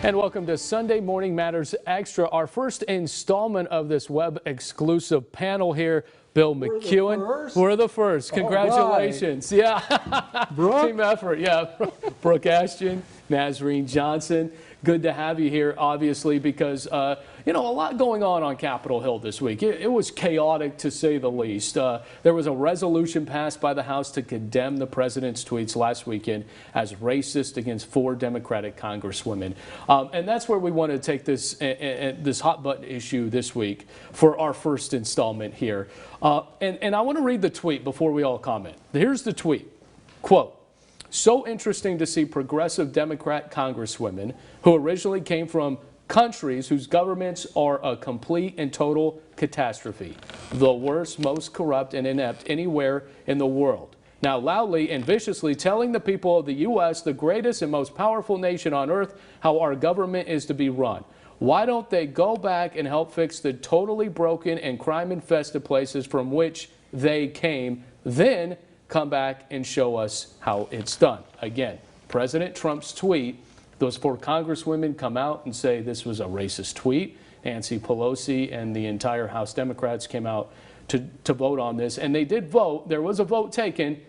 And welcome to Sunday Morning Matters Extra, our first installment of this web exclusive panel here. Bill McEwen. We're the first. Congratulations. Right. Yeah. Team effort. Yeah. Brooke Ashton, Nazreen Johnson. Good to have you here, obviously, because, you know, a lot going on Capitol Hill this week. It was chaotic, to say the least. There was a resolution passed by the House to condemn the president's tweets last weekend as racist against 4 Democratic congresswomen. And that's where we want to take this hot button issue this week for our first installment here. And I want to read the tweet before we all comment. Here's the tweet. Quote, "So interesting to see progressive Democrat congresswomen who originally came from countries whose governments are a complete and total catastrophe, the worst, most corrupt and inept anywhere in the world, now loudly and viciously telling the people of the U.S., the greatest and most powerful nation on earth, how our government is to be run. Why don't they go back and help fix the totally broken and crime-infested places from which they came, then come back and show us how it's done?" Again, President Trump's tweet. Those 4 congresswomen come out and say this was a racist tweet. Nancy Pelosi and the entire House Democrats came out to vote on this, and they did vote. There was a vote taken,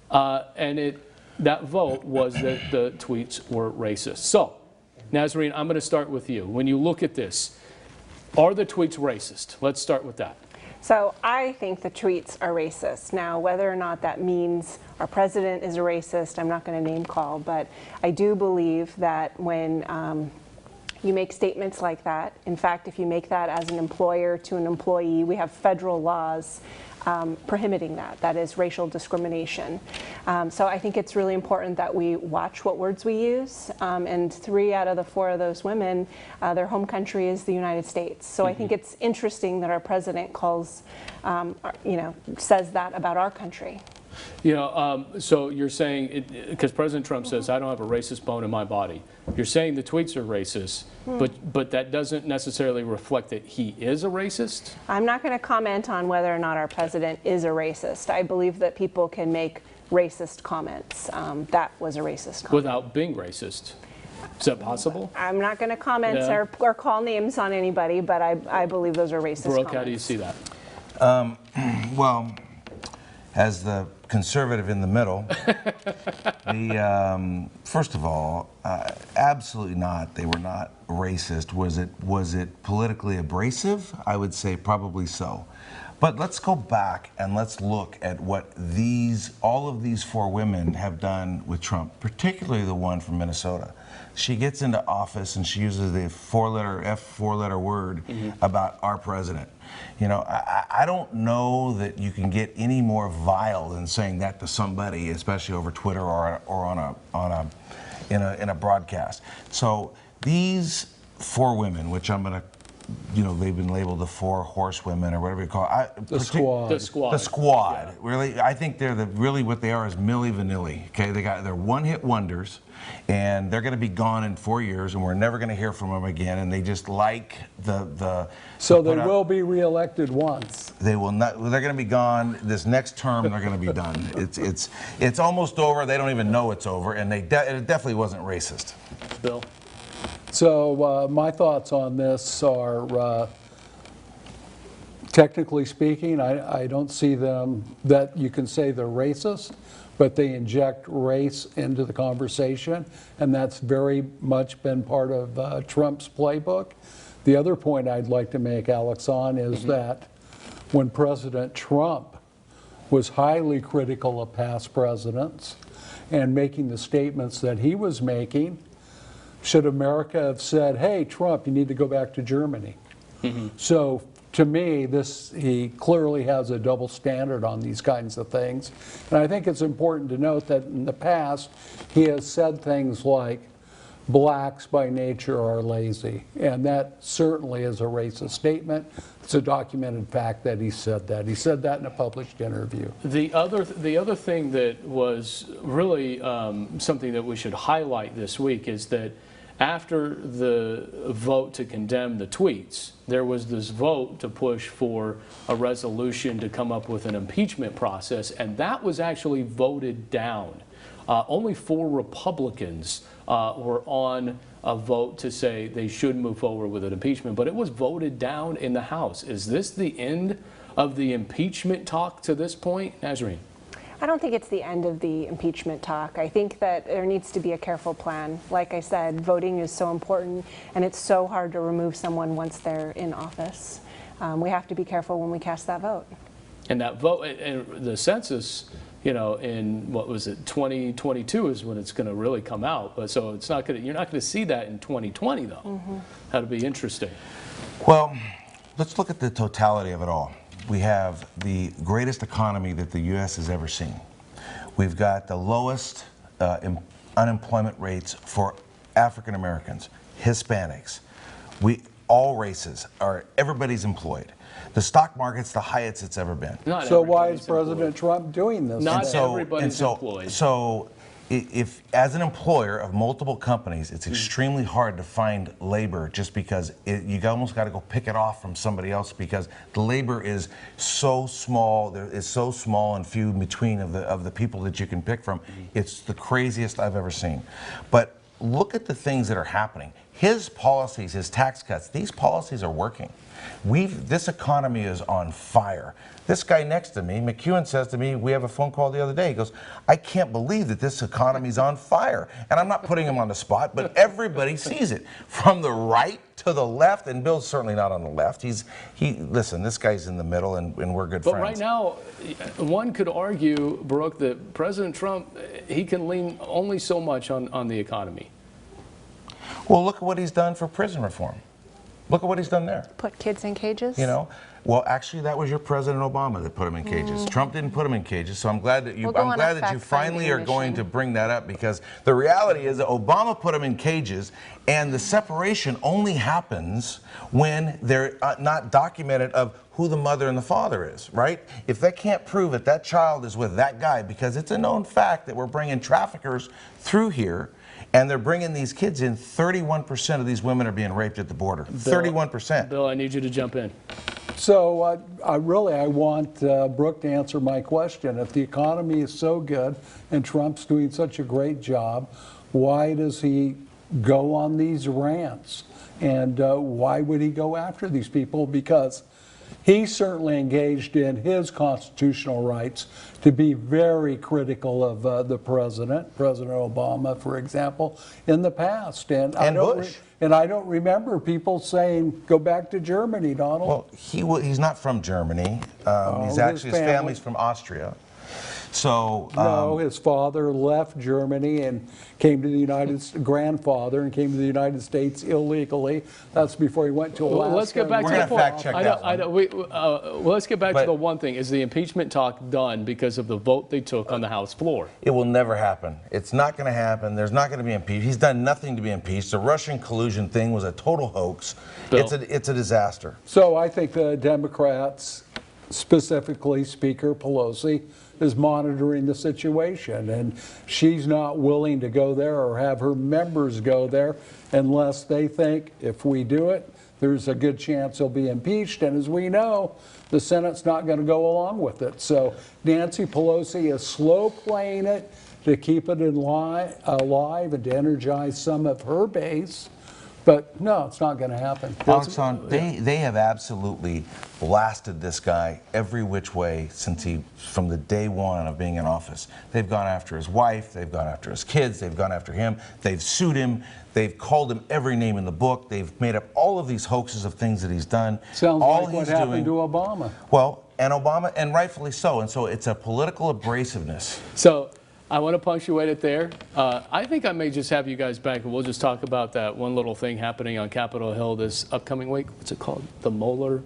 and that vote was that the tweets were racist. So, Nazreen, I'm going to start with you. When you look at this, are the tweets racist? Let's start with that. So I think the tweets are racist. Now, whether or not that means our president is a racist, I'm not going to name call, but I do believe that when you make statements like that, in fact, if you make that as an employer to an employee, we have federal laws prohibiting that. That is racial discrimination. So I think it's really important that we watch what words we use. And 3 out of the 4 of those women, their home country is the United States. So I think it's interesting that our president calls, says that about our country. You know, so you're saying, because President Trump says, I don't have a racist bone in my body. You're saying the tweets are racist, but that doesn't necessarily reflect that he is a racist? I'm not going to comment on whether or not our president is a racist. I believe that people can make racist comments. That was a racist comment. Without being racist. Is that possible? I'm not going to comment or call names on anybody, but I believe those are racist Brooke, comments. how do you see that? Well, as the conservative in the middle, first of all, absolutely not. They were not racist. Was it politically abrasive? I would say probably so. But let's go back and let's look at what all of these 4 women have done with Trump, particularly the one from Minnesota. She gets into office and she uses the four-letter word about our president. You know, I don't know that you can get any more vile than saying that to somebody, especially over Twitter or in a broadcast. So these 4 women, which I'm going to, you know, they've been labeled the 4 horsewomen or whatever you call it. The squad. The squad. Yeah. Really, I think they're really what they are is Milli Vanilli. Okay, they're one-hit wonders, and they're going to be gone in 4 years, and we're never going to hear from them again. And they just like the. So they will be reelected once. They will not. They're going to be gone this next term. They're going to be done. It's almost over. They don't even know it's over, and it definitely wasn't racist. Bill. So my thoughts on this are, technically speaking, I don't see them that you can say they're racist, but they inject race into the conversation, and that's very much been part of Trump's playbook. The other point I'd like to make, Alex, on is that when President Trump was highly critical of past presidents and making the statements that he was making, should America have said, hey, Trump, you need to go back to Germany? So to me, he clearly has a double standard on these kinds of things. And I think it's important to note that in the past, he has said things like, blacks by nature are lazy. And that certainly is a racist statement. It's a documented fact that he said that. He said that in a published interview. The other thing that was really something that we should highlight this week is that after the vote to condemn the tweets, there was this vote to push for a resolution to come up with an impeachment process, and that was actually voted down. Only 4 Republicans were on a vote to say they should move forward with an impeachment, but it was voted down in the House. Is this the end of the impeachment talk to this point, Nazarene? I don't think it's the end of the impeachment talk. I think that there needs to be a careful plan. Like I said, voting is so important, and it's so hard to remove someone once they're in office. We have to be careful when we cast that vote. And that vote, and the census, you know, in what was it, 2022 is when it's going to really come out. But so it's not going to, you're not going to see that in 2020 though. Mm-hmm. That'll be interesting. Well, let's look at the totality of it all. We have the greatest economy that the U.S. has ever seen. We've got the lowest unemployment rates for African Americans, Hispanics. All races everybody's employed. The stock market's the highest it's ever been. So why is President Trump doing this? Not everybody's employed. So if, as an employer of multiple companies, it's extremely hard to find labor just because you almost got to go pick it off from somebody else because the labor is so small. There is so small and few in between of the people that you can pick from. It's the craziest I've ever seen. But look at the things that are happening. His policies, his tax cuts, these policies are working. This economy is on fire. This guy next to me, McEwen, says to me, we have a phone call the other day. He goes, I can't believe that this economy's on fire. And I'm not putting him on the spot, but everybody sees it. From the right to the left, and Bill's certainly not on the left. Listen, this guy's in the middle, and we're good friends. But right now, one could argue, Brooke, that President Trump, he can lean only so much on the economy. Well, look at what he's done for prison reform. Look at what he's done there. Put kids in cages? You know, well, actually, that was your President Obama that put him in cages. Trump didn't put him in cages, so I'm glad that you finally are going to bring that up because the reality is that Obama put him in cages, and the separation only happens when they're not documented of who the mother and the father is, right? If they can't prove that that child is with that guy, because it's a known fact that we're bringing traffickers through here. And they're bringing these kids in. 31% of these women are being raped at the border. 31%. Bill, I need you to jump in. So I want Brooke to answer my question. If the economy is so good and Trump's doing such a great job, why does he go on these rants? And why would he go after these people? Because he certainly engaged in his constitutional rights to be very critical of the President Obama, for example, in the past. And Bush. And I don't remember people saying, go back to Germany, Donald. Well, he's not from Germany. His family's from Austria. So no, his father left Germany and came to the grandfather and came to the United States illegally. That's before he went to Alaska. Well, let's get back to the point. Fact check that one. Let's get back to the one thing. Is the impeachment talk done because of the vote they took on the House floor? It will never happen. It's not going to happen. There's not going to be impeached. He's done nothing to be impeached. The Russian collusion thing was a total hoax. Bill. It's a disaster. So I think the Democrats, specifically Speaker Pelosi, is monitoring the situation, and she's not willing to go there or have her members go there unless they think if we do it, there's a good chance he'll be impeached. And as we know, the Senate's not going to go along with it. So Nancy Pelosi is slow playing it to keep it alive and to energize some of her base. But no, it's not going to happen. Alexon, they have absolutely blasted this guy every which way from the day one of being in office. They've gone after his wife, they've gone after his kids, they've gone after him, they've sued him, they've called him every name in the book, they've made up all of these hoaxes of things that he's done. Sounds like what happened to Obama. Well, and Obama, and rightfully so, and so it's a political abrasiveness. So I want to punctuate it there. I think I may just have you guys back and we'll just talk about that one little thing happening on Capitol Hill this upcoming week. What's it called? The Mueller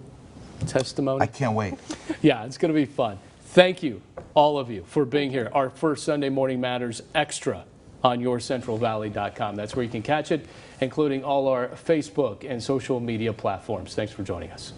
testimony? I can't wait. Yeah, it's going to be fun. Thank you, all of you, for being here. Our first Sunday Morning Matters Extra on yourcentralvalley.com. That's where you can catch it, including all our Facebook and social media platforms. Thanks for joining us.